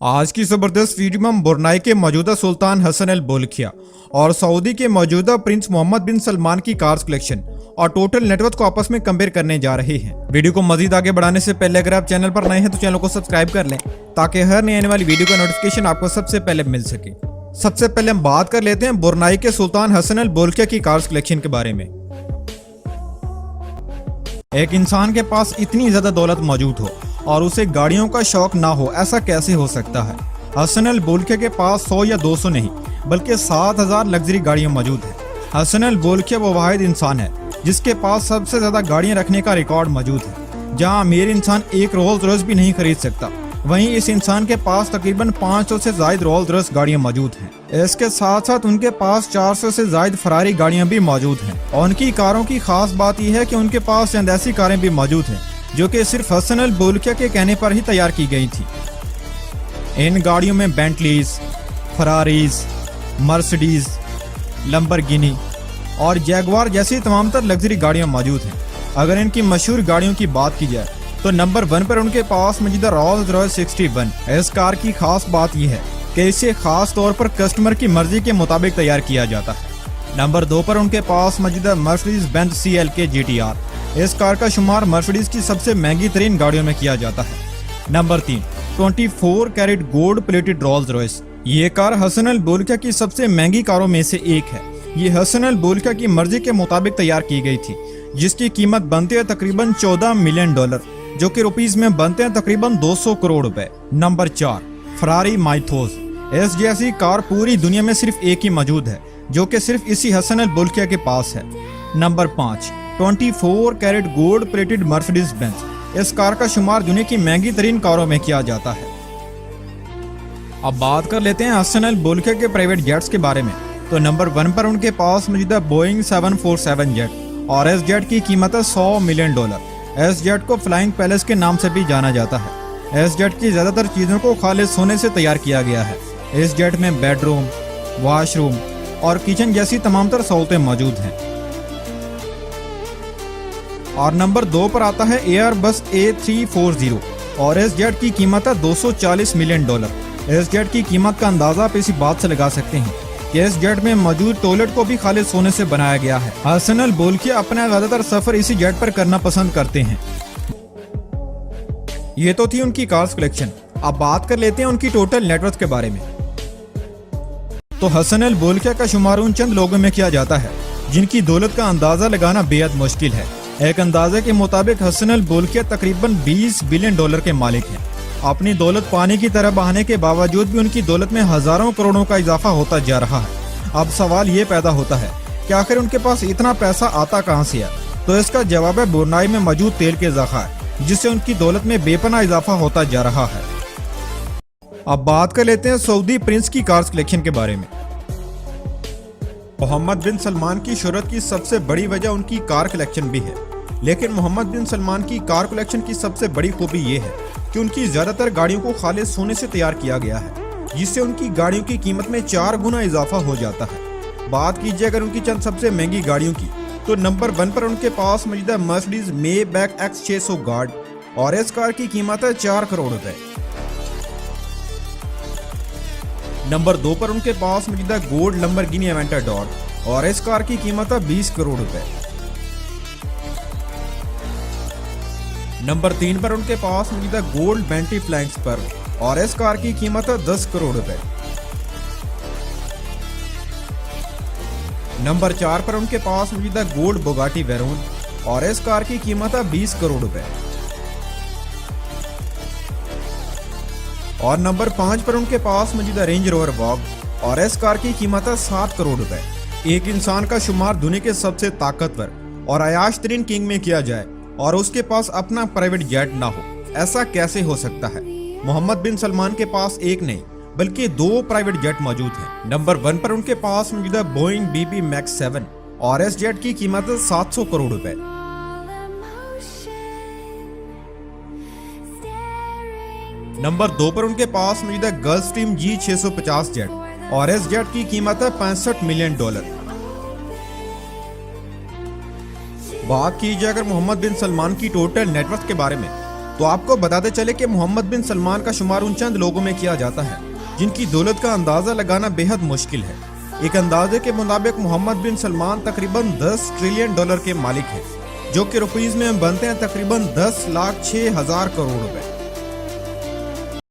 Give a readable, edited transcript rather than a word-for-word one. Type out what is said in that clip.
आज की जबरदस्त वीडियो में हम ब्रुनाई के मौजूदा सुल्तान हसन अल बोल्किया और सऊदी के मौजूदा प्रिंस मोहम्मद बिन सलमान की कार्स कलेक्शन और टोटल नेटवर्थ को आपस में कंपेयर करने जा रहे हैं। वीडियो को मजीद आगे बढ़ाने से पहले अगर आप चैनल पर नए हैं तो चैनल को सब्सक्राइब कर लें ताकि हर नई आने वाली वीडियो का नोटिफिकेशन आपको सबसे पहले मिल सके। सबसे पहले हम बात कर लेते हैं ब्रुनाई के सुल्तान हसन अल बोल्किया की कार्स कलेक्शन के बारे में। एक इंसान के पास इतनी ज्यादा दौलत मौजूद हो और उसे गाड़ियों का शौक ना हो, ऐसा कैसे हो सकता है। हसन अल बोल्किया के पास 100 या 200 नहीं बल्कि 7000 लग्जरी गाड़ियां मौजूद हैं। हसन अल बोल्किया वो वाहिद इंसान है जिसके पास सबसे ज्यादा गाड़ियां रखने का रिकॉर्ड मौजूद है। जहां अमीर इंसान एक रोल्स रॉयस भी नहीं खरीद सकता, वहीं इस इंसान के पास तकरीबन 500 से ज्यादा रोल्स रॉयस गाड़ियां मौजूद हैं। इसके साथ साथ उनके पास 400 से ज्यादा फरारी गाड़ियां भी मौजूद हैं। और उनकी कारों की खास बात यह है कि उनके पास चंद ऐसी कारें भी मौजूद हैं जो कि सिर्फ हसन अल बोल्किया के कहने पर ही तैयार की गई थी। इन गाड़ियों में बेंटलीज, फरारीज, मर्सिडीज, लंबरगिनी और जैगवार जैसी तमाम तर लग्जरी गाड़ियां मौजूद हैं। अगर इनकी मशहूर गाड़ियों की बात की जाए तो नंबर 1 पर उनके पास मौजूद रोल्स रॉयस 61। इस कार की खास बात यह है कि इसे खास तौर पर कस्टमर की मर्जी के मुताबिक तैयार किया जाता है। नंबर 2 पर उनके पास मौजूद मर्सिडीज बेंज CLK GTR। इस कार का शुमार मर्सिडीज की सबसे महंगी तरीन गाड़ियों में किया जाता है। Number 3 24 carat gold plated Rolls Royce. ये कार हसन अल बोल्किया की सबसे महंगी कारों में से एक है। ये हसन अल बोल्किया की मर्जी के मुताबिक तैयार की गई थी, जिसकी कीमत बनती है तकरीबन $14 मिलियन, जो कि रुपीस में बनते हैं तकरीबन 200 करोड़ रुपए। Number 4 Ferrari Mythos. इस जैसी कार पूरी दुनिया में सिर्फ एक ही मौजूद है, जो कि सिर्फ इसी हसन अल बोल्किया के पास है। Number 5 24 carat gold plated Mercedes Benz. इस कार का शुमार दुनिया की महंगी तरीन कारों में किया जाता है। अब बात कर लेते हैं हसन अल बोल्किया के प्राइवेट जेट्स के बारे में। तो नंबर 1 पर उनके पास मौजूद बोइंग 747 जेट और इस जेट की कीमत है $100 मिलियन। इस जेट को फ्लाइंग पैलेस के नाम से भी जाना जाता है। इस जेट की ज्यादातर चीजों को खालिस सोने से तैयार किया गया है। इस जेट में बेडरूम, वॉशरूम और किचन जैसी तमाम तर सहूलतें मौजूद हैं। और नंबर 2 पर आता है एयरबस A340 और इस जेट की कीमत है $240 मिलियन। इस जेट की कीमत का अंदाजा आप इसी बात से लगा सकते हैं कि इस जेट में मौजूद टॉयलेट को भी खालिस सोने से बनाया गया है। हसन अल बोल्किया अपना ज्यादातर सफर इसी जेट पर करना पसंद करते हैं। ये तो थी उनकी कार्स कलेक्शन। अब बात कर लेते हैं उनकी टोटल नेटवर्थ के बारे में। तो हसन अल बोल्किया का शुमार उन चंद लोगों में किया जाता है जिनकी दौलत का अंदाजा लगाना बेहद मुश्किल है। एक अंदाजे के मुताबिक हसन अल बोल्किया तकरीबन $20 बिलियन के मालिक हैं। अपनी दौलत पानी की तरह बहाने के बावजूद भी उनकी दौलत में हजारों करोड़ों का इजाफा होता जा रहा है। अब सवाल ये पैदा होता है कि आखिर उनके पास इतना पैसा आता कहां से है। तो इसका जवाब है ब्रुनाई में मौजूद तेल के ज़खायर, जिससे उनकी दौलत में बेपनाह इजाफा होता जा रहा है। अब बात कर लेते हैं सऊदी प्रिंस की कार्स कलेक्शन के बारे में। मोहम्मद बिन सलमान की शोहरत की सबसे बड़ी वजह उनकी कार कलेक्शन भी है, लेकिन मोहम्मद बिन सलमान की कार कलेक्शन की सबसे बड़ी खूबी ये है कि उनकी ज्यादातर गाड़ियों को खालिस सोने से तैयार किया गया है, जिससे उनकी गाड़ियों की कीमत में 4 गुना इजाफा हो जाता है। बात कीजिए अगर उनकी चंद सबसे महंगी गाड़ियों की, तो नंबर 1 पर उनके पास मौजूद मर्सिडीज मेबैक X600 गार्ड और इस कार की कीमत है $4 करोड़ रुपए। नंबर 2 पर उनके पास मौजूद गोल्ड लंबरगिनी एवेंटाडोर और इस कार की कीमत है $20 करोड़ रुपए। नंबर 3 पर उनके पास मौजूद गोल्ड बेंटली फ्लाइंग स्पर और इस कार की कीमत है $10 करोड़ रुपए। नंबर 4 पर उनके पास मौजूद गोल्ड बुगाटी वेरोन और इस कार की कीमत है $20 करोड़ रुपए। और नंबर 5 पर उनके पास मौजूद रेंज रोवर वॉग और इस कार की कीमत है $7 करोड़ रुपए। एक इंसान का शुमार दुनिया के सबसे ताकतवर और अयाश तरीन किंग में किया जाए और उसके पास अपना प्राइवेट जेट ना हो, ऐसा कैसे हो सकता है। मोहम्मद बिन सलमान के पास एक नहीं बल्कि 2 प्राइवेट जेट मौजूद हैं। नंबर 1 पर उनके पास मौजूद बोइंग BB Max 7 और इस जेट की कीमत है $700 करोड़ रुपए। नंबर 2 पर उनके पास मौजूद गल्फस्ट्रीम G650 जेट और इस जेट की कीमत है $65 मिलियन। बात कीजिए अगर मोहम्मद बिन सलमान की टोटल नेटवर्थ के बारे में, तो आपको बताते चले कि मोहम्मद बिन सलमान का शुमार उन चंद लोगों में किया जाता है जिनकी दौलत का अंदाजा लगाना बेहद मुश्किल है। एक अंदाजे के मुताबिक मोहम्मद बिन सलमान तकरीबन 10 ट्रिलियन डॉलर के मालिक हैं, जो कि रुपीस में बनते हैं तकरीबन 10,06,000 करोड़ रुपए।